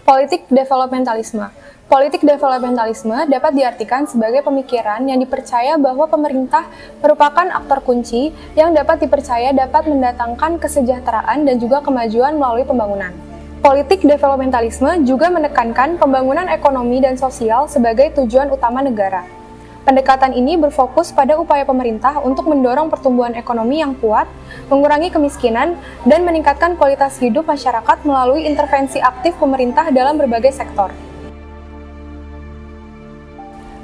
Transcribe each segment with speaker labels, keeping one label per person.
Speaker 1: Politik developmentalisme. Politik developmentalisme dapat diartikan sebagai pemikiran yang dipercaya bahwa pemerintah merupakan aktor kunci yang dapat dipercaya dapat mendatangkan kesejahteraan dan juga kemajuan melalui pembangunan. Politik developmentalisme juga menekankan pembangunan ekonomi dan sosial sebagai tujuan utama negara. Pendekatan ini berfokus pada upaya pemerintah untuk mendorong pertumbuhan ekonomi yang kuat, mengurangi kemiskinan, dan meningkatkan kualitas hidup masyarakat melalui intervensi aktif pemerintah dalam berbagai sektor.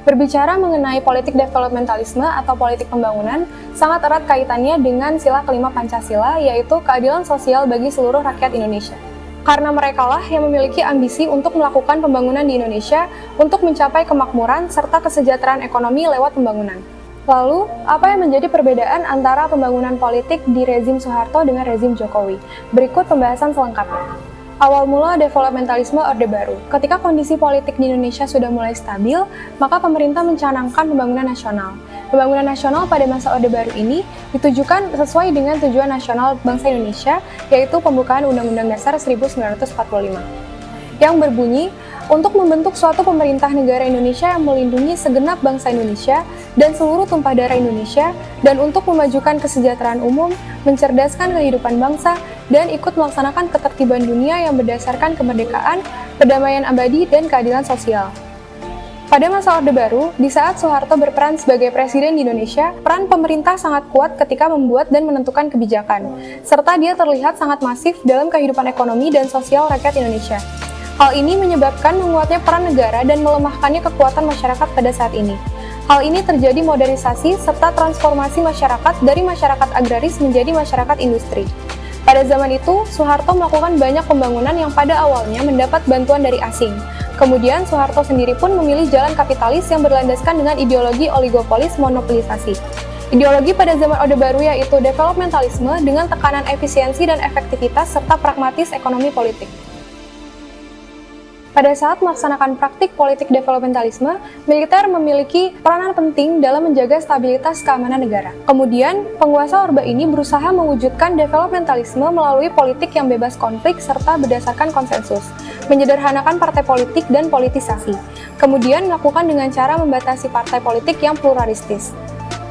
Speaker 1: Berbicara mengenai politik developmentalisme atau politik pembangunan, sangat erat kaitannya dengan sila kelima Pancasila, yaitu keadilan sosial bagi seluruh rakyat Indonesia. Karena merekalah yang memiliki ambisi untuk melakukan pembangunan di Indonesia untuk mencapai kemakmuran serta kesejahteraan ekonomi lewat pembangunan. Lalu, apa yang menjadi perbedaan antara pembangunan politik di rezim Soeharto dengan rezim Jokowi? Berikut pembahasan selengkapnya. Awal mula developmentalisme Orde Baru. Ketika kondisi politik di Indonesia sudah mulai stabil, maka pemerintah mencanangkan pembangunan nasional. Pembangunan nasional pada masa Orde Baru ini ditujukan sesuai dengan tujuan nasional bangsa Indonesia, yaitu pembukaan Undang-Undang Dasar 1945, yang berbunyi, untuk membentuk suatu pemerintah negara Indonesia yang melindungi segenap bangsa Indonesia dan seluruh tumpah darah Indonesia, dan untuk memajukan kesejahteraan umum, mencerdaskan kehidupan bangsa, dan ikut melaksanakan ketertiban dunia yang berdasarkan kemerdekaan, perdamaian abadi, dan keadilan sosial. Pada masa Orde Baru, di saat Soeharto berperan sebagai presiden di Indonesia, peran pemerintah sangat kuat ketika membuat dan menentukan kebijakan, serta dia terlihat sangat masif dalam kehidupan ekonomi dan sosial rakyat Indonesia. Hal ini menyebabkan menguatnya peran negara dan melemahkannya kekuatan masyarakat pada saat ini. Hal ini terjadi modernisasi serta transformasi masyarakat dari masyarakat agraris menjadi masyarakat industri. Pada zaman itu, Soeharto melakukan banyak pembangunan yang pada awalnya mendapat bantuan dari asing. Kemudian, Soeharto sendiri pun memilih jalan kapitalis yang berlandaskan dengan ideologi oligopolis monopolisasi. Ideologi pada zaman Orde Baru yaitu developmentalisme dengan tekanan efisiensi dan efektivitas serta pragmatis ekonomi politik. Pada saat melaksanakan praktik politik developmentalisme, militer memiliki peranan penting dalam menjaga stabilitas keamanan negara. Kemudian, penguasa Orba ini berusaha mewujudkan developmentalisme melalui politik yang bebas konflik serta berdasarkan konsensus, menyederhanakan partai politik dan politisasi. Kemudian, melakukan dengan cara membatasi partai politik yang pluralistis.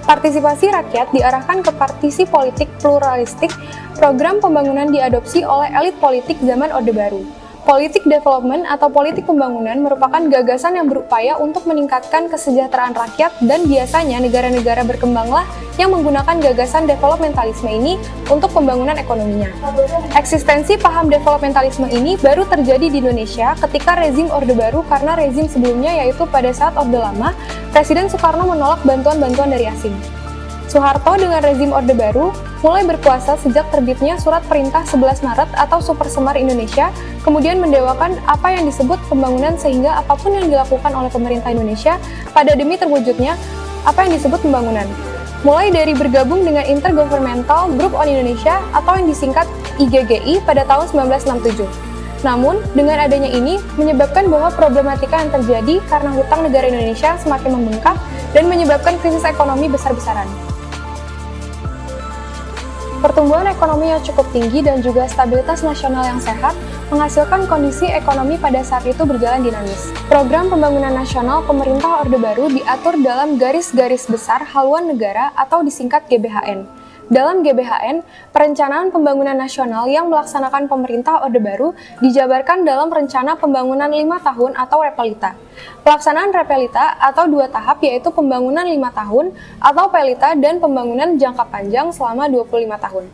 Speaker 1: Partisipasi rakyat diarahkan ke partisi politik pluralistik. Program pembangunan diadopsi oleh elit politik zaman Orde Baru. Politik development atau politik pembangunan merupakan gagasan yang berupaya untuk meningkatkan kesejahteraan rakyat, dan biasanya negara-negara berkembanglah yang menggunakan gagasan developmentalisme ini untuk pembangunan ekonominya. Eksistensi paham developmentalisme ini baru terjadi di Indonesia ketika rezim Orde Baru, karena rezim sebelumnya yaitu pada saat Orde Lama, Presiden Soekarno menolak bantuan-bantuan dari asing. Soeharto dengan rezim Orde Baru mulai berkuasa sejak terbitnya Surat Perintah 11 Maret atau Supersemar Indonesia, kemudian mendewakan apa yang disebut pembangunan sehingga apapun yang dilakukan oleh pemerintah Indonesia pada demi terwujudnya apa yang disebut pembangunan. Mulai dari bergabung dengan Intergovernmental Group on Indonesia atau yang disingkat IGGI pada tahun 1967. Namun, dengan adanya ini menyebabkan bahwa problematika yang terjadi karena hutang negara Indonesia semakin membengkak dan menyebabkan krisis ekonomi besar-besaran. Pertumbuhan ekonomi yang cukup tinggi dan juga stabilitas nasional yang sehat menghasilkan kondisi ekonomi pada saat itu berjalan dinamis. Program pembangunan nasional pemerintah Orde Baru diatur dalam garis-garis besar haluan negara atau disingkat GBHN. Dalam GBHN, perencanaan pembangunan nasional yang melaksanakan pemerintah Orde Baru dijabarkan dalam Rencana Pembangunan 5 Tahun atau Repelita. Pelaksanaan Repelita atau 2 tahap yaitu pembangunan 5 tahun atau Pelita dan pembangunan jangka panjang selama 25 tahun.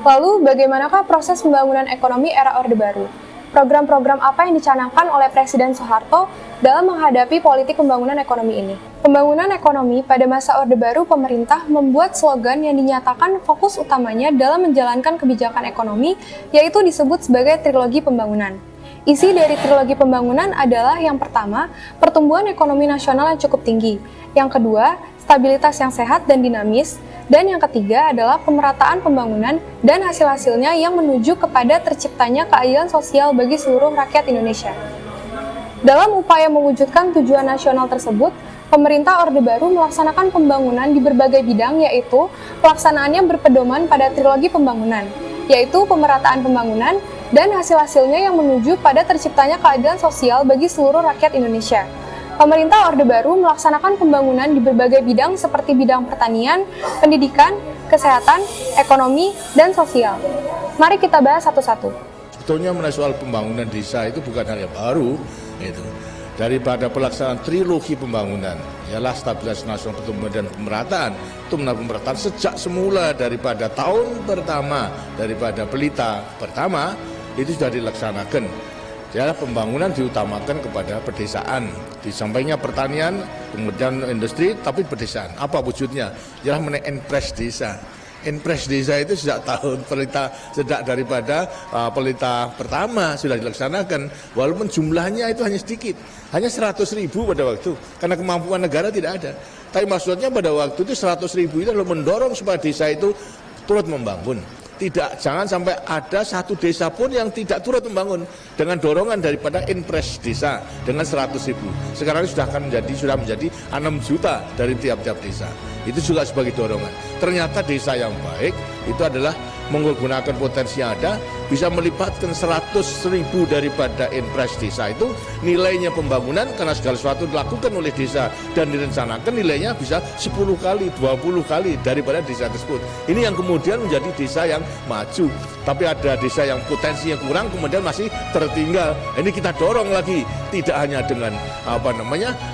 Speaker 1: Lalu, bagaimanakah proses pembangunan ekonomi era Orde Baru? Program-program apa yang dicanangkan oleh Presiden Soeharto dalam menghadapi politik pembangunan ekonomi ini? Pembangunan ekonomi pada masa Orde Baru, pemerintah membuat slogan yang dinyatakan fokus utamanya dalam menjalankan kebijakan ekonomi, yaitu disebut sebagai trilogi pembangunan. Isi dari trilogi pembangunan adalah yang pertama, pertumbuhan ekonomi nasional yang cukup tinggi, yang kedua, stabilitas yang sehat dan dinamis, dan yang ketiga adalah pemerataan pembangunan dan hasil-hasilnya yang menuju kepada terciptanya keadilan sosial bagi seluruh rakyat Indonesia. Dalam upaya mewujudkan tujuan nasional tersebut, pemerintah Orde Baru melaksanakan pembangunan di berbagai bidang, yaitu pelaksanaannya berpedoman pada trilogi pembangunan. yaitu pemerataan pembangunan dan hasil-hasilnya yang menuju pada terciptanya keadilan sosial bagi seluruh rakyat Indonesia. Pemerintah Orde Baru melaksanakan pembangunan di berbagai bidang seperti bidang pertanian, pendidikan, kesehatan, ekonomi, dan sosial. Mari kita bahas satu-satu.
Speaker 2: Sebetulnya mengenai soal pembangunan desa itu bukan hal yang baru, daripada pelaksanaan trilogi pembangunan, ialah stabilitas nasional, pertumbuhan dan pemerataan. Itu benar pemerataan sejak semula daripada tahun pertama daripada pelita pertama itu sudah dilaksanakan. Jadi pembangunan diutamakan kepada pedesaan, di sampingnya pertanian, kemudian industri, tapi pedesaan. Apa wujudnya? Ialah mengenai Enpres desa. Enpres desa itu sejak tahun sejak daripada pelita pertama sudah dilaksanakan, walaupun jumlahnya itu hanya sedikit, hanya 100.000 pada waktu, karena kemampuan negara tidak ada. Tapi maksudnya pada waktu itu 100.000 itu adalah mendorong supaya desa itu turut membangun. Jangan sampai ada satu desa pun yang tidak turut membangun dengan dorongan daripada Enpres desa dengan 100.000. Sekarang sudah menjadi 6 juta dari tiap-tiap desa. Itu juga sebagai dorongan. Ternyata desa yang baik itu adalah menggunakan potensi yang ada, bisa melibatkan 100.000 daripada Enpres desa itu, nilainya pembangunan karena segala sesuatu dilakukan oleh desa dan direncanakan nilainya bisa 10 kali, 20 kali daripada desa tersebut. Ini yang kemudian menjadi desa yang maju. Tapi ada desa yang potensinya kurang kemudian masih tertinggal. Ini kita dorong lagi, tidak hanya dengan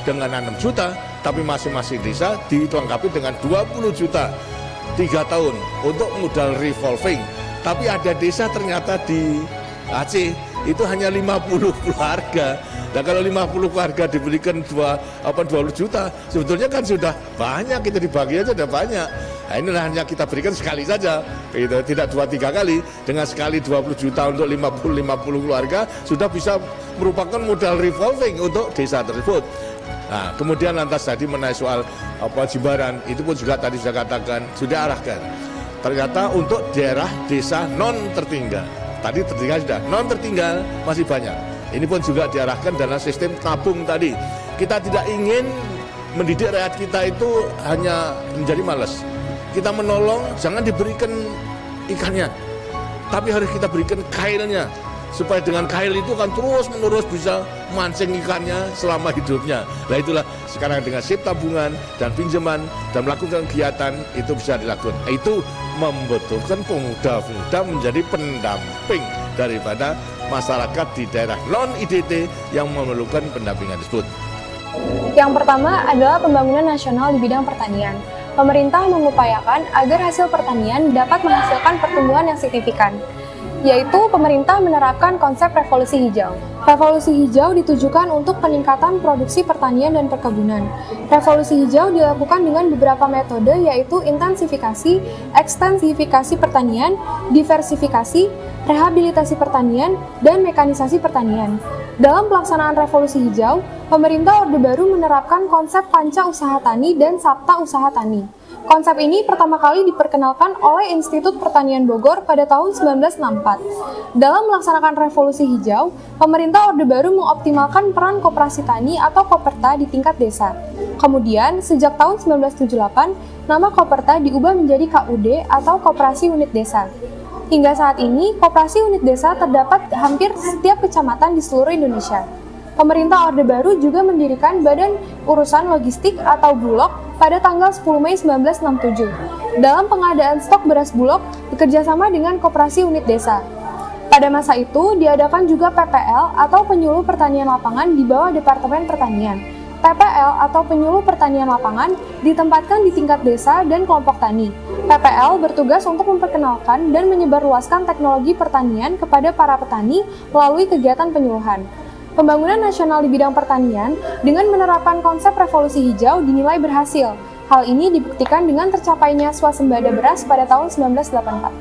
Speaker 2: dengan 6 juta, tapi masing-masing desa dilengkapi dengan 20 juta 3 tahun untuk modal revolving. Tapi ada desa ternyata di Aceh itu hanya 50 keluarga. Nah kalau 50 keluarga diberikan 20 juta, sebetulnya kan sudah banyak, kita dibagi aja sudah banyak. Nah inilah hanya kita berikan sekali saja, gitu. Tidak 2-3 kali. Dengan sekali 20 juta untuk 50 keluarga sudah bisa merupakan modal revolving untuk desa tersebut. Nah, kemudian lantas tadi mengenai soal Jimbaran, itu pun juga tadi saya katakan sudah arahkan. Ternyata untuk daerah desa non tertinggal, tadi tertinggal sudah, non tertinggal masih banyak. Ini pun juga diarahkan dalam sistem tabung tadi. Kita tidak ingin mendidik rakyat kita itu hanya menjadi malas. Kita menolong, jangan diberikan ikannya, tapi harus kita berikan kailnya. Supaya dengan kail itu kan terus-menerus bisa mancing ikannya selama hidupnya. Nah itulah sekarang dengan sip tabungan dan pinjaman dan melakukan kegiatan itu bisa dilakukan. Itu membutuhkan pemuda-pemuda menjadi pendamping daripada masyarakat di daerah non-IDT yang memerlukan pendampingan tersebut.
Speaker 1: Yang pertama adalah pembangunan nasional di bidang pertanian. Pemerintah mengupayakan agar hasil pertanian dapat menghasilkan pertumbuhan yang signifikan, yaitu pemerintah menerapkan konsep revolusi hijau. Revolusi hijau ditujukan untuk peningkatan produksi pertanian dan perkebunan. Revolusi hijau dilakukan dengan beberapa metode, yaitu intensifikasi, ekstensifikasi pertanian, diversifikasi, rehabilitasi pertanian, dan mekanisasi pertanian. Dalam pelaksanaan revolusi hijau, pemerintah Orde Baru menerapkan konsep panca usaha tani dan sabta usaha tani. Konsep ini pertama kali diperkenalkan oleh Institut Pertanian Bogor pada tahun 1964. Dalam melaksanakan revolusi hijau, pemerintah Orde Baru mengoptimalkan peran koperasi tani atau Koperta di tingkat desa. Kemudian, sejak tahun 1978, nama Koperta diubah menjadi KUD atau Koperasi Unit Desa. Hingga saat ini, koperasi unit desa terdapat hampir setiap kecamatan di seluruh Indonesia. Pemerintah Orde Baru juga mendirikan Badan Urusan Logistik atau Bulog pada tanggal 10 Mei 1967. Dalam pengadaan stok beras Bulog bekerjasama dengan koperasi unit desa. Pada masa itu diadakan juga PPL atau Penyuluh Pertanian Lapangan di bawah Departemen Pertanian. PPL atau Penyuluh Pertanian Lapangan ditempatkan di tingkat desa dan kelompok tani. PPL bertugas untuk memperkenalkan dan menyebarluaskan teknologi pertanian kepada para petani melalui kegiatan penyuluhan. Pembangunan nasional di bidang pertanian dengan menerapkan konsep revolusi hijau dinilai berhasil. Hal ini dibuktikan dengan tercapainya swasembada beras pada tahun 1984.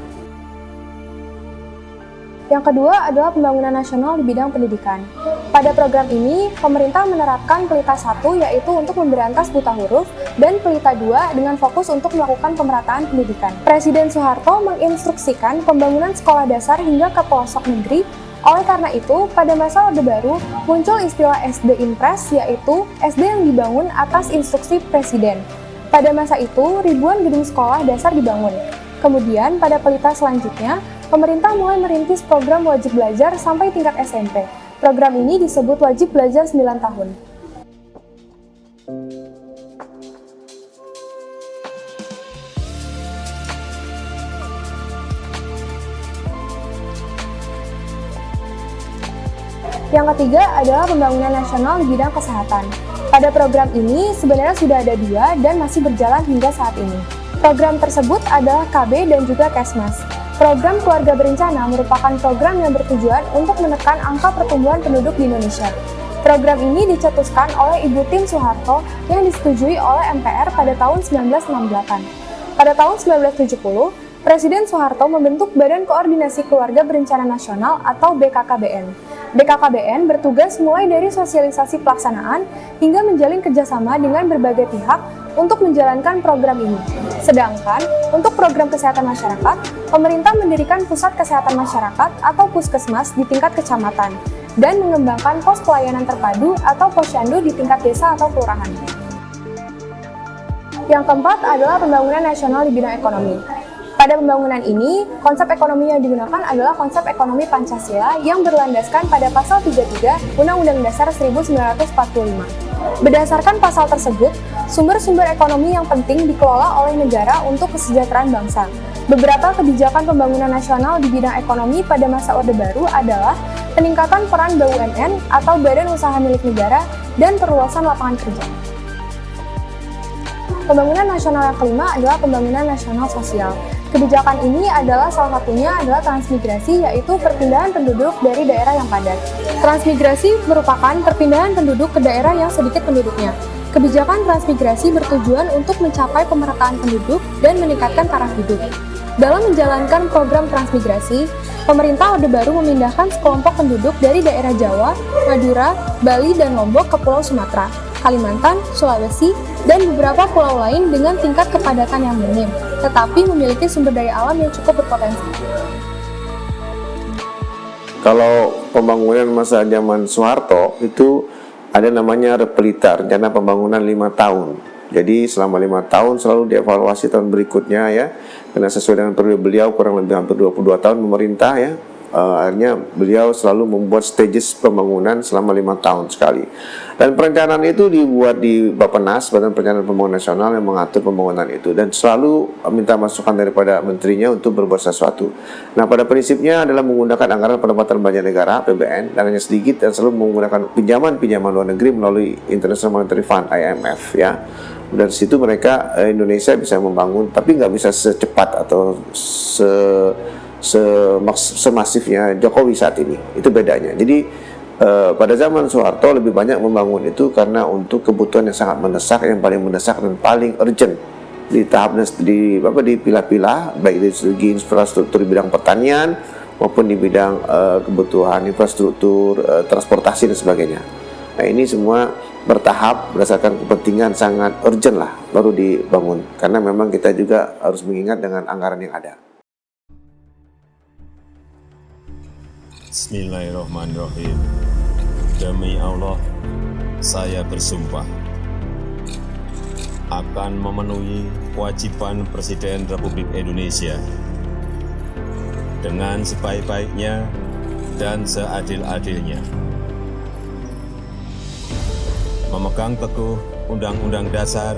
Speaker 1: Yang kedua adalah pembangunan nasional di bidang pendidikan. Pada program ini, pemerintah menerapkan Pelita 1 yaitu untuk memberantas buta huruf dan Pelita 2 dengan fokus untuk melakukan pemerataan pendidikan. Presiden Soeharto menginstruksikan pembangunan sekolah dasar hingga ke pelosok negeri. Oleh karena itu, pada masa Orde Baru muncul istilah SD Impres, yaitu SD yang dibangun atas instruksi Presiden. Pada masa itu, ribuan gedung sekolah dasar dibangun. Kemudian, pada pelita selanjutnya, pemerintah mulai merintis program wajib belajar sampai tingkat SMP. Program ini disebut wajib belajar 9 tahun. Yang ketiga adalah pembangunan nasional di bidang kesehatan. Pada program ini sebenarnya sudah ada 2 dan masih berjalan hingga saat ini. Program tersebut adalah KB dan juga Kesmas. Program Keluarga Berencana merupakan program yang bertujuan untuk menekan angka pertumbuhan penduduk di Indonesia. Program ini dicetuskan oleh Ibu Tien Soeharto yang disetujui oleh MPR pada tahun 1968. Pada tahun 1970, Presiden Soeharto membentuk Badan Koordinasi Keluarga Berencana Nasional atau BKKBN. BKKBN bertugas mulai dari sosialisasi pelaksanaan hingga menjalin kerjasama dengan berbagai pihak untuk menjalankan program ini. Sedangkan, untuk program kesehatan masyarakat, pemerintah mendirikan Pusat Kesehatan Masyarakat atau Puskesmas di tingkat kecamatan dan mengembangkan pos pelayanan terpadu atau posyandu di tingkat desa atau kelurahan. Yang keempat adalah pembangunan nasional di bidang ekonomi. Pada pembangunan ini, konsep ekonomi yang digunakan adalah konsep ekonomi Pancasila yang berlandaskan pada pasal 33 Undang-Undang Dasar 1945. Berdasarkan pasal tersebut, sumber-sumber ekonomi yang penting dikelola oleh negara untuk kesejahteraan bangsa. Beberapa kebijakan pembangunan nasional di bidang ekonomi pada masa Orde Baru adalah peningkatan peran BUMN atau Badan Usaha Milik Negara dan perluasan lapangan kerja. Pembangunan nasional yang kelima adalah pembangunan nasional sosial. Kebijakan ini adalah salah satunya adalah transmigrasi, yaitu perpindahan penduduk dari daerah yang padat. Transmigrasi merupakan perpindahan penduduk ke daerah yang sedikit penduduknya. Kebijakan transmigrasi bertujuan untuk mencapai pemerataan penduduk dan meningkatkan taraf hidup. Dalam menjalankan program transmigrasi, pemerintah Orde Baru memindahkan sekelompok penduduk dari daerah Jawa, Madura, Bali, dan Lombok ke Pulau Sumatera, Kalimantan, Sulawesi, dan beberapa pulau lain dengan tingkat kepadatan yang minim, tetapi memiliki sumber daya alam yang cukup berpotensi.
Speaker 3: Kalau pembangunan masa zaman Soeharto itu ada namanya Repelita, rencana pembangunan 5 tahun. Jadi selama 5 tahun selalu dievaluasi tahun berikutnya ya, karena sesuai dengan periode beliau kurang lebih hampir 22 tahun memerintah ya. Akhirnya beliau selalu membuat stages pembangunan selama 5 tahun sekali. Dan perencanaan itu dibuat di Bappenas, Badan Perencanaan Pembangunan Nasional, yang mengatur pembangunan itu dan selalu minta masukan daripada menterinya untuk berbuat sesuatu. Nah, pada prinsipnya adalah menggunakan anggaran pendapatan belanja negara (APBN) dan hanya sedikit dan selalu menggunakan pinjaman luar negeri melalui International Monetary Fund (IMF) ya. Dari situ mereka Indonesia bisa membangun, tapi nggak bisa secepat atau semasifnya Jokowi saat ini. Itu bedanya. Jadi pada zaman Soeharto lebih banyak membangun itu karena untuk kebutuhan yang sangat mendesak, yang paling mendesak dan paling urgent di tahap dipilah-pilah, baik dari segi infrastruktur di bidang pertanian maupun di bidang kebutuhan infrastruktur transportasi dan sebagainya. Nah, ini semua bertahap berdasarkan kepentingan sangat urgent lah baru dibangun, karena memang kita juga harus mengingat dengan anggaran yang ada.
Speaker 4: Bismillahirrahmanirrahim. Demi Allah, saya bersumpah akan memenuhi kewajiban Presiden Republik Indonesia dengan sebaik-baiknya dan seadil-adilnya, memegang teguh Undang-Undang Dasar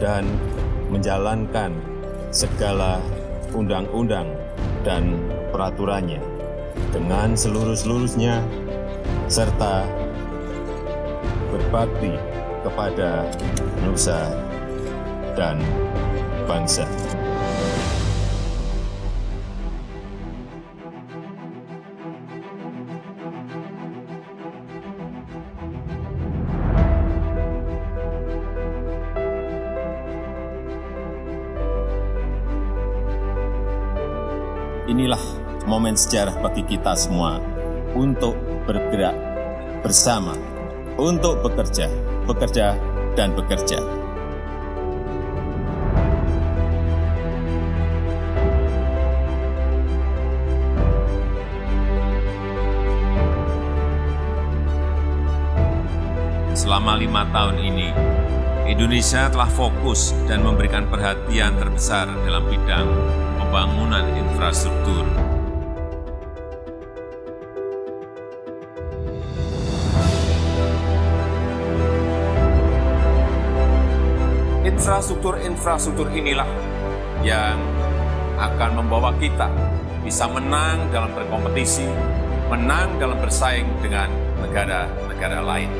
Speaker 4: dan menjalankan segala undang-undang dan peraturannya dengan seluruh-seluruhnya, serta berbakti kepada nusa dan bangsa. Inilah momen sejarah bagi kita semua untuk bergerak bersama, untuk bekerja, dan bekerja. Selama 5 tahun ini, Indonesia telah fokus dan memberikan perhatian terbesar dalam bidang
Speaker 5: pembangunan infrastruktur. Infrastruktur inilah yang akan membawa kita bisa menang dalam berkompetisi, menang dalam bersaing dengan negara-negara lain.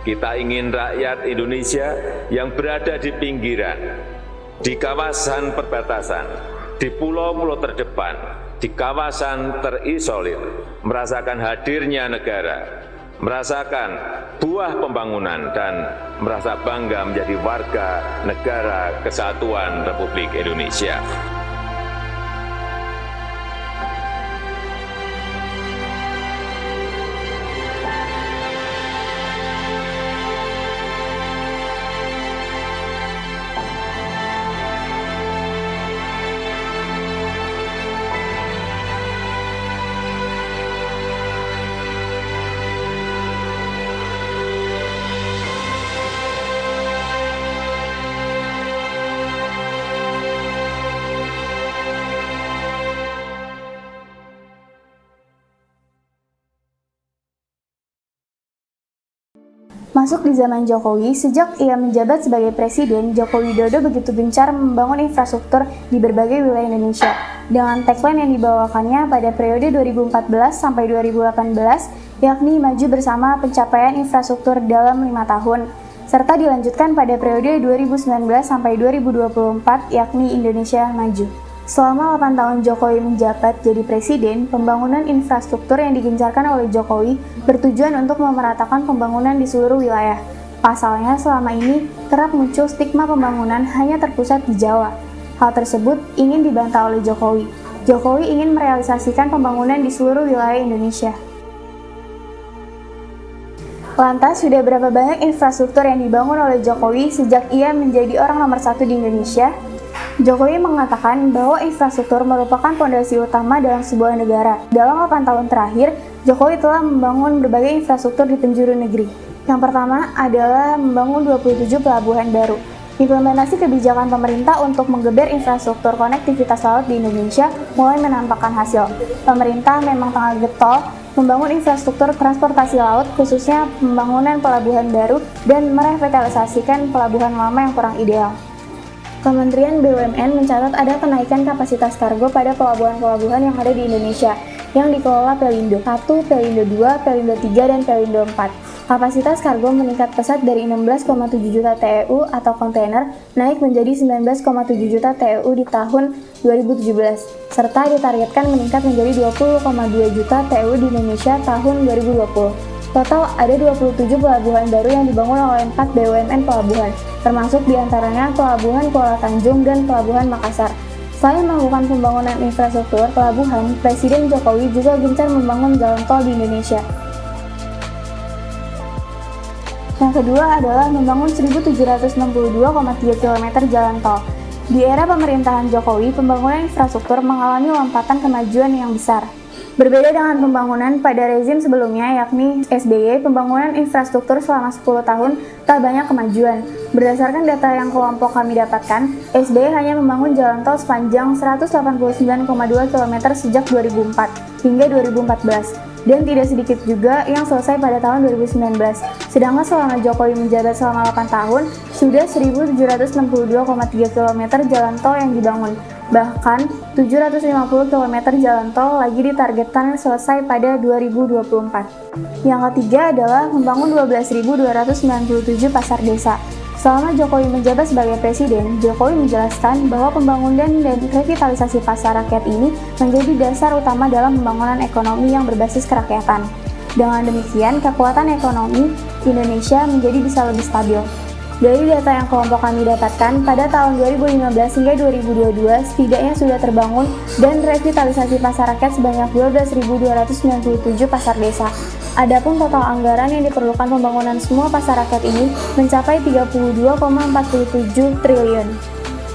Speaker 4: Kita ingin rakyat Indonesia yang berada di pinggiran, di kawasan perbatasan, di pulau-pulau terdepan, di kawasan terisolir, merasakan hadirnya negara, merasakan buah pembangunan, dan merasa bangga menjadi warga negara kesatuan Republik Indonesia.
Speaker 6: Masuk di zaman Jokowi, sejak ia menjabat sebagai presiden, Joko Widodo begitu gencar membangun infrastruktur di berbagai wilayah Indonesia. Dengan tagline yang dibawakannya pada periode 2014 sampai 2018, yakni maju bersama pencapaian infrastruktur dalam 5 tahun, serta dilanjutkan pada periode 2019 sampai 2024, yakni Indonesia Maju. Selama 8 tahun Jokowi menjabat jadi presiden, pembangunan infrastruktur yang digencarkan oleh Jokowi bertujuan untuk memeratakan pembangunan di seluruh wilayah. Pasalnya, selama ini kerap muncul stigma pembangunan hanya terpusat di Jawa. Hal tersebut ingin dibantah oleh Jokowi. Jokowi ingin merealisasikan pembangunan di seluruh wilayah Indonesia. Lantas, sudah berapa banyak infrastruktur yang dibangun oleh Jokowi sejak ia menjadi orang nomor 1 di Indonesia? Jokowi mengatakan bahwa infrastruktur merupakan fondasi utama dalam sebuah negara. Dalam 8 tahun terakhir, Jokowi telah membangun berbagai infrastruktur di penjuru negeri. Yang pertama adalah membangun 27 pelabuhan baru. Implementasi kebijakan pemerintah untuk menggeber infrastruktur konektivitas laut di Indonesia mulai menampakkan hasil. Pemerintah memang tengah getol membangun infrastruktur transportasi laut, khususnya pembangunan pelabuhan baru dan merevitalisasikan pelabuhan lama yang kurang ideal. Kementerian BUMN mencatat ada kenaikan kapasitas kargo pada pelabuhan-pelabuhan yang ada di Indonesia yang dikelola Pelindo 1, Pelindo 2, Pelindo 3, dan Pelindo 4. Kapasitas kargo meningkat pesat dari 16,7 juta TEU atau kontainer naik menjadi 19,7 juta TEU di tahun 2017, serta ditargetkan meningkat menjadi 20,2 juta TEU di Indonesia tahun 2020. Total ada 27 pelabuhan baru yang dibangun oleh 4 BUMN pelabuhan, termasuk diantaranya Pelabuhan Kuala Tanjung dan Pelabuhan Makassar. Selain melakukan pembangunan infrastruktur pelabuhan, Presiden Jokowi juga gencar membangun jalan tol di Indonesia. Yang kedua adalah membangun 1.762,3 km jalan tol. Di era pemerintahan Jokowi, pembangunan infrastruktur mengalami lompatan kemajuan yang besar. Berbeda dengan pembangunan pada rezim sebelumnya, yakni SBY, pembangunan infrastruktur selama 10 tahun tak banyak kemajuan. Berdasarkan data yang kelompok kami dapatkan, SBY hanya membangun jalan tol sepanjang 189,2 km sejak 2004 hingga 2014. Dan tidak sedikit juga yang selesai pada tahun 2019. Sedangkan selama Jokowi menjabat selama 8 tahun, sudah 1.762,3 km jalan tol yang dibangun. Bahkan, 750 km jalan tol lagi ditargetkan selesai pada 2024. Yang ketiga adalah membangun 12.297 pasar desa. Selama Jokowi menjabat sebagai presiden, Jokowi menjelaskan bahwa pembangunan dan revitalisasi pasar rakyat ini menjadi dasar utama dalam pembangunan ekonomi yang berbasis kerakyatan. Dengan demikian, kekuatan ekonomi Indonesia menjadi bisa lebih stabil. Dari data yang kelompok kami dapatkan, pada tahun 2015 hingga 2022 setidaknya sudah terbangun dan revitalisasi pasar rakyat sebanyak 12.297 pasar desa. Adapun total anggaran yang diperlukan pembangunan semua pasar rakyat ini mencapai 32,47 triliun.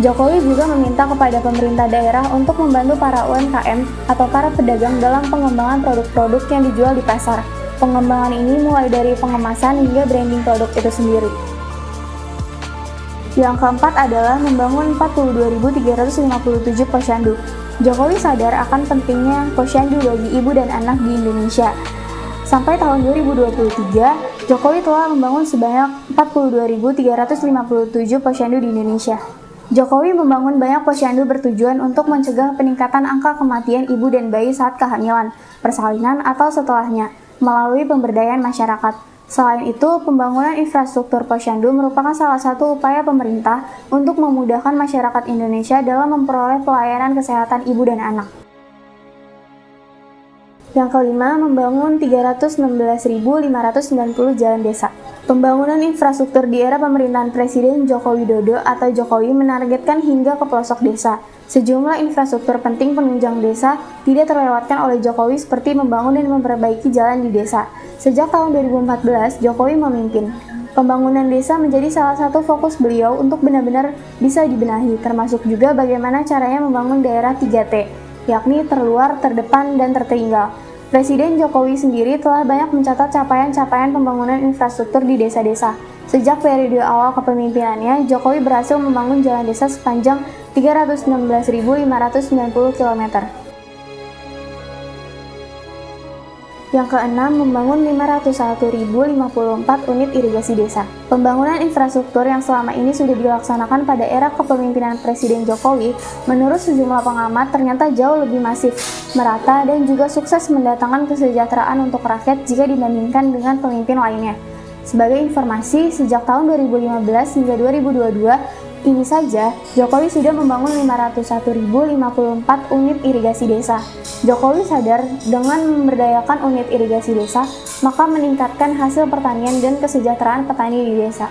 Speaker 6: Jokowi juga meminta kepada pemerintah daerah untuk membantu para UMKM atau para pedagang dalam pengembangan produk-produk yang dijual di pasar. Pengembangan ini mulai dari pengemasan hingga branding produk itu sendiri. Yang keempat adalah membangun 42.357 posyandu. Jokowi sadar akan pentingnya posyandu bagi ibu dan anak di Indonesia. Sampai tahun 2023, Jokowi telah membangun sebanyak 42.357 posyandu di Indonesia. Jokowi membangun banyak posyandu bertujuan untuk mencegah peningkatan angka kematian ibu dan bayi saat kehamilan, persalinan, atau setelahnya, melalui pemberdayaan masyarakat. Selain itu, pembangunan infrastruktur posyandu merupakan salah satu upaya pemerintah untuk memudahkan masyarakat Indonesia dalam memperoleh pelayanan kesehatan ibu dan anak. Yang kelima, membangun 316.590 jalan desa. Pembangunan infrastruktur di era pemerintahan Presiden Joko Widodo atau Jokowi menargetkan hingga ke pelosok desa. Sejumlah infrastruktur penting penunjang desa tidak terlewatkan oleh Jokowi seperti membangun dan memperbaiki jalan di desa. Sejak tahun 2014, Jokowi memimpin. Pembangunan desa menjadi salah satu fokus beliau untuk benar-benar bisa dibenahi, termasuk juga bagaimana caranya membangun daerah 3T, yakni terluar, terdepan, dan tertinggal. Presiden Jokowi sendiri telah banyak mencatat capaian-capaian pembangunan infrastruktur di desa-desa. Sejak periode awal kepemimpinannya, Jokowi berhasil membangun jalan desa sepanjang 316.590 km. Yang keenam, membangun 501.054 unit irigasi desa. Pembangunan infrastruktur yang selama ini sudah dilaksanakan pada era kepemimpinan Presiden Jokowi, menurut sejumlah pengamat ternyata jauh lebih masif, merata, dan juga sukses mendatangkan kesejahteraan untuk rakyat jika dibandingkan dengan pemimpin lainnya. Sebagai informasi, sejak tahun 2015 hingga 2022, ini saja, Jokowi sudah membangun 501.054 unit irigasi desa. Jokowi sadar dengan memberdayakan unit irigasi desa, maka meningkatkan hasil pertanian dan kesejahteraan petani di desa.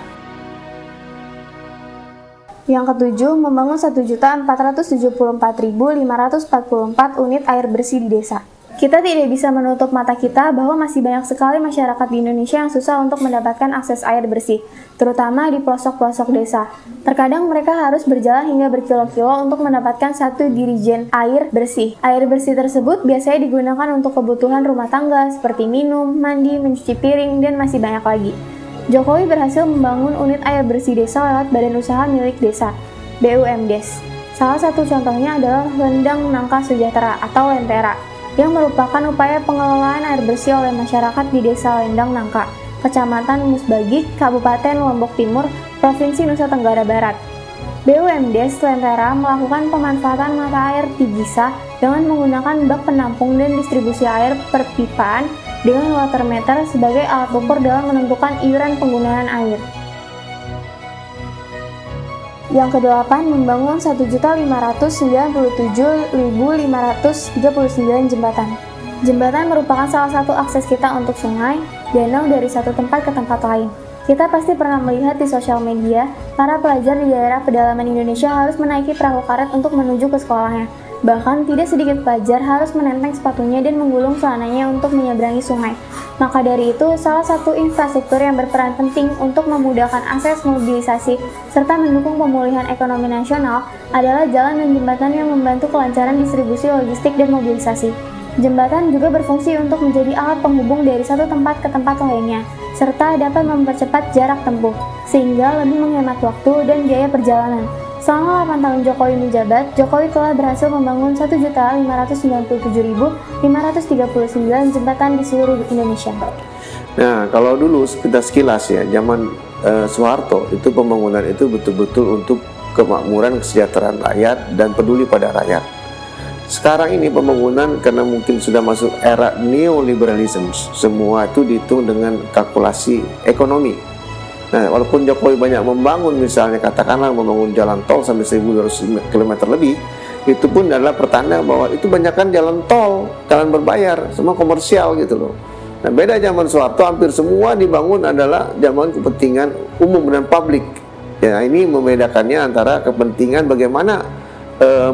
Speaker 6: Yang ketujuh, membangun 1.474.544 unit air bersih di desa. Kita tidak bisa menutup mata kita bahwa masih banyak sekali masyarakat di Indonesia yang susah untuk mendapatkan akses air bersih, terutama di pelosok-pelosok desa. Terkadang mereka harus berjalan hingga berkilo-kilo untuk mendapatkan satu dirijen air bersih. Air bersih tersebut biasanya digunakan untuk kebutuhan rumah tangga seperti minum, mandi, mencuci piring, dan masih banyak lagi. Jokowi berhasil membangun unit air bersih desa lewat Badan Usaha Milik Desa, BUMDes. Salah satu contohnya adalah Lendang Nangka Sejahtera atau Lentera, yang merupakan upaya pengelolaan air bersih oleh masyarakat di Desa Lendang Nangka, Kecamatan Musbagik, Kabupaten Lombok Timur, Provinsi Nusa Tenggara Barat. BUMDes Lentera melakukan pemanfaatan mata air di Gisa dengan menggunakan bak penampung dan distribusi air perpipaan dengan water meter sebagai alat ukur dalam menentukan iuran penggunaan air. Yang kedelapan, membangun 1.597.539 jembatan. Jembatan merupakan salah satu akses kita untuk sungai, danau dari satu tempat ke tempat lain. Kita pasti pernah melihat di sosial media, para pelajar di daerah pedalaman Indonesia harus menaiki perahu karet untuk menuju ke sekolahnya. Bahkan tidak sedikit pelajar harus menenteng sepatunya dan menggulung celananya untuk menyeberangi sungai. Maka dari itu, salah satu infrastruktur yang berperan penting untuk memudahkan akses mobilisasi serta mendukung pemulihan ekonomi nasional adalah jalan dan jembatan yang membantu kelancaran distribusi logistik dan mobilisasi. Jembatan juga berfungsi untuk menjadi alat penghubung dari satu tempat ke tempat lainnya, serta dapat mempercepat jarak tempuh, sehingga lebih menghemat waktu dan biaya perjalanan. Selama 8 tahun Jokowi menjabat, Jokowi telah berhasil membangun 1.597.539 jembatan di seluruh Indonesia.
Speaker 3: Nah, kalau dulu kita sekilas ya, zaman Soeharto itu pembangunan itu betul-betul untuk kemakmuran, kesejahteraan rakyat dan peduli pada rakyat. Sekarang ini pembangunan karena mungkin sudah masuk era neoliberalism, semua itu dihitung dengan kalkulasi ekonomi. Nah, walaupun Jokowi banyak membangun, misalnya katakanlah membangun jalan tol sampai 1.200 km lebih, itu pun adalah pertanda bahwa itu banyakkan jalan tol, jalan berbayar, semua komersial gitu loh. Nah, beda zaman Soeharto, hampir semua dibangun adalah zaman kepentingan umum dan publik. Ya, ini membedakannya antara kepentingan bagaimana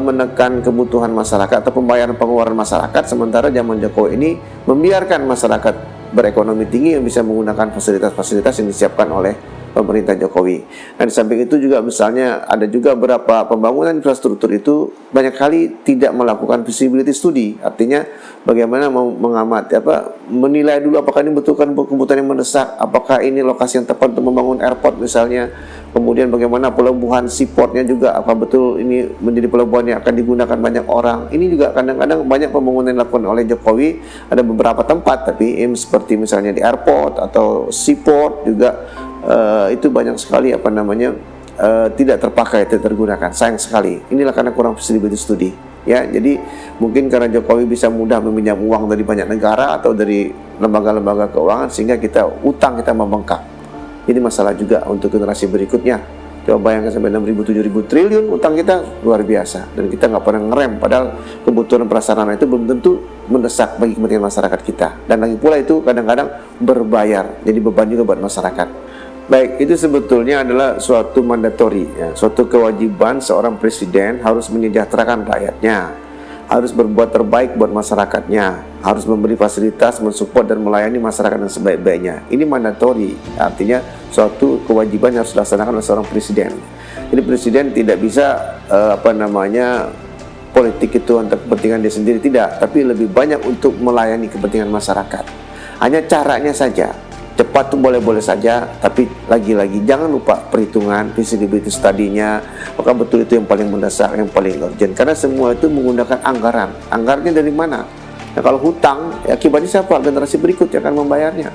Speaker 3: menekan kebutuhan masyarakat atau pembayaran pengeluaran masyarakat, sementara zaman Jokowi ini membiarkan masyarakat berekonomi tinggi yang bisa menggunakan fasilitas-fasilitas yang disiapkan oleh pemerintah Jokowi. Nah, di samping itu juga misalnya ada juga beberapa pembangunan infrastruktur itu banyak kali tidak melakukan feasibility study, artinya bagaimana mengamati menilai dulu apakah ini betul kebutuhan yang mendesak, apakah ini lokasi yang tepat untuk membangun airport misalnya, kemudian bagaimana pelabuhan seaportnya juga, apa betul ini menjadi pelabuhan yang akan digunakan banyak orang. Ini juga kadang-kadang banyak pembangunan yang dilakukan oleh Jokowi, ada beberapa tempat tapi seperti misalnya di airport atau seaport juga itu banyak sekali tidak terpakai, tidak tergunakan. Sayang sekali. Inilah karena kurang feasibility study. Ya, jadi mungkin karena Jokowi bisa mudah meminjam uang dari banyak negara atau dari lembaga-lembaga keuangan sehingga utang kita membengkak. Ini masalah juga untuk generasi berikutnya. Coba bayangkan sampai 6.000-7.000 triliun utang kita luar biasa, dan kita nggak pernah ngerem, padahal kebutuhan prasarana itu belum tentu mendesak bagi kepentingan masyarakat kita, dan lagi pula itu kadang-kadang berbayar, jadi beban juga buat masyarakat. Baik, itu sebetulnya adalah suatu mandatori, ya, suatu kewajiban seorang presiden harus menyejahterakan rakyatnya, harus berbuat terbaik buat masyarakatnya, harus memberi fasilitas, mensupport dan melayani masyarakat yang sebaik-baiknya. Ini mandatori, artinya suatu kewajiban yang harus dilaksanakan oleh seorang presiden. Jadi presiden tidak bisa politik itu untuk kepentingan dia sendiri, tidak, tapi lebih banyak untuk melayani kepentingan masyarakat. Hanya caranya saja. Cepat itu boleh-boleh saja, tapi lagi-lagi jangan lupa perhitungan, feasibility study-nya, apakah betul itu yang paling mendesak, yang paling urgent. Karena semua itu menggunakan anggaran. Anggarannya dari mana? Nah, kalau hutang, akibatnya siapa? Generasi berikut yang akan membayarnya.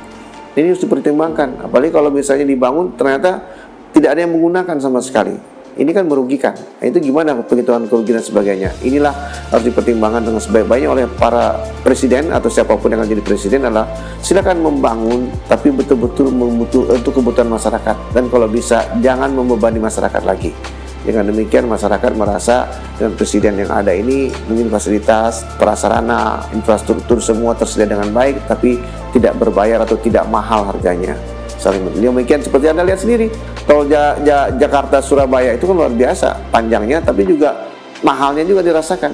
Speaker 3: Ini harus dipertimbangkan. Apalagi kalau misalnya dibangun, ternyata tidak ada yang menggunakan sama sekali. Ini kan merugikan. Nah, itu gimana penghitungan kerugian dan sebagainya. Inilah harus dipertimbangkan dengan sebaik-baiknya oleh para presiden atau siapapun yang akan jadi presiden, adalah silakan membangun tapi betul-betul untuk kebutuhan masyarakat, dan kalau bisa jangan membebani masyarakat lagi. Dengan demikian masyarakat merasa dengan presiden yang ada ini mungkin fasilitas, prasarana, infrastruktur semua tersedia dengan baik, tapi tidak berbayar atau tidak mahal harganya. Demikian seperti Anda lihat sendiri, tol Jakarta Surabaya itu kan luar biasa panjangnya, tapi juga mahalnya juga dirasakan.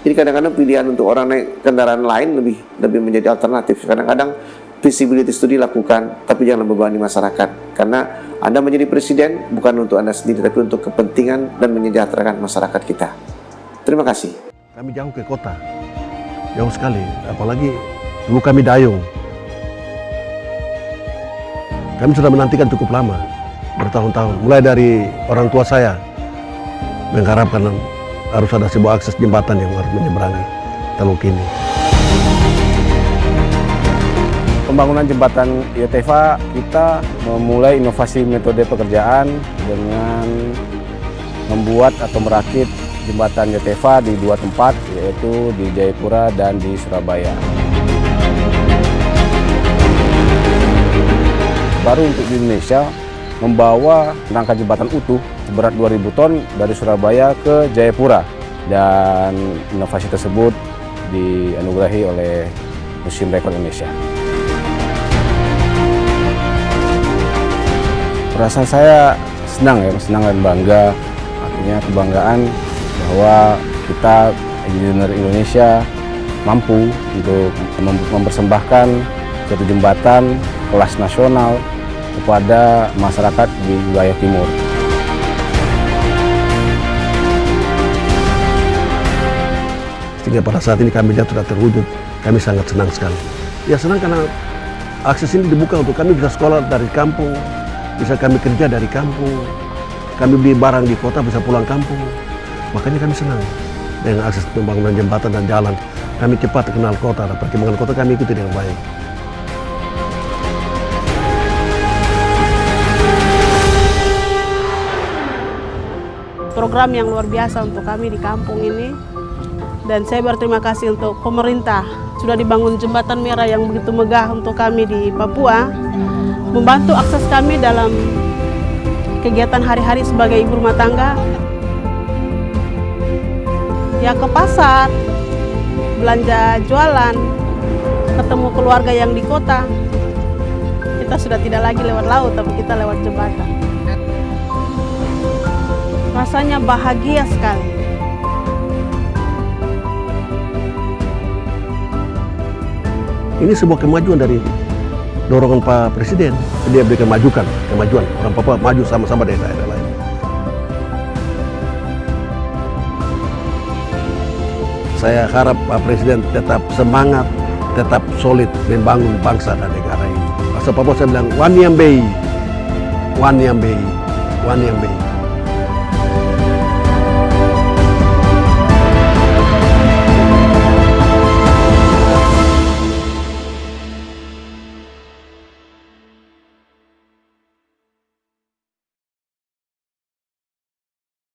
Speaker 3: Jadi kadang-kadang pilihan untuk orang naik kendaraan lain lebih menjadi alternatif. Kadang-kadang visibility studi dilakukan, tapi jangan membebani masyarakat. Karena Anda menjadi presiden bukan untuk Anda sendiri, tapi untuk kepentingan dan menyejahterakan masyarakat kita. Terima kasih.
Speaker 7: Kami jauh ke kota, jauh sekali. Apalagi dulu kami dayung. Kami sudah menantikan cukup lama, bertahun-tahun. Mulai dari orang tua saya mengharapkan harus ada sebuah akses jembatan yang harus menyeberangi Teluk ini.
Speaker 8: Pembangunan jembatan Yotefa, kita memulai inovasi metode pekerjaan dengan membuat atau merakit jembatan Yotefa di 2 tempat, yaitu di Jayapura dan di Surabaya. Baru untuk di Indonesia, membawa rangka jembatan utuh seberat 2.000 ton dari Surabaya ke Jayapura, dan inovasi tersebut dianugerahi oleh Museum Rekor Indonesia. Perasaan saya senang dan bangga, artinya kebanggaan bahwa kita engineer Indonesia mampu untuk mempersembahkan satu jembatan kelas nasional kepada masyarakat di wilayah timur.
Speaker 7: Sehingga pada saat ini kami lihat sudah terwujud, kami sangat senang sekali. Ya senang karena akses ini dibuka untuk kami bisa sekolah dari kampung, bisa kami kerja dari kampung, kami beli barang di kota bisa pulang kampung. Makanya kami senang dengan akses pembangunan jembatan dan jalan. Kami cepat kenal kota, dan perkembangan kota kami ikuti dengan baik.
Speaker 9: Program yang luar biasa untuk kami di kampung ini, dan saya berterima kasih untuk pemerintah sudah dibangun jembatan merah yang begitu megah untuk kami di Papua, membantu akses kami dalam kegiatan hari-hari sebagai ibu rumah tangga, ya ke pasar, belanja jualan, ketemu keluarga yang di kota. Kita sudah tidak lagi lewat laut, tapi kita lewat jembatan. Rasanya bahagia sekali.
Speaker 7: Ini sebuah kemajuan dari dorongan Pak Presiden. Dia berikan kemajuan. Orang Papua maju sama-sama dari daerah lain. Saya harap Pak Presiden tetap semangat, tetap solid membangun bangsa dan negara ini. Bahasa Papua saya bilang, Wanyambei, Wanyambei, Wanyambei.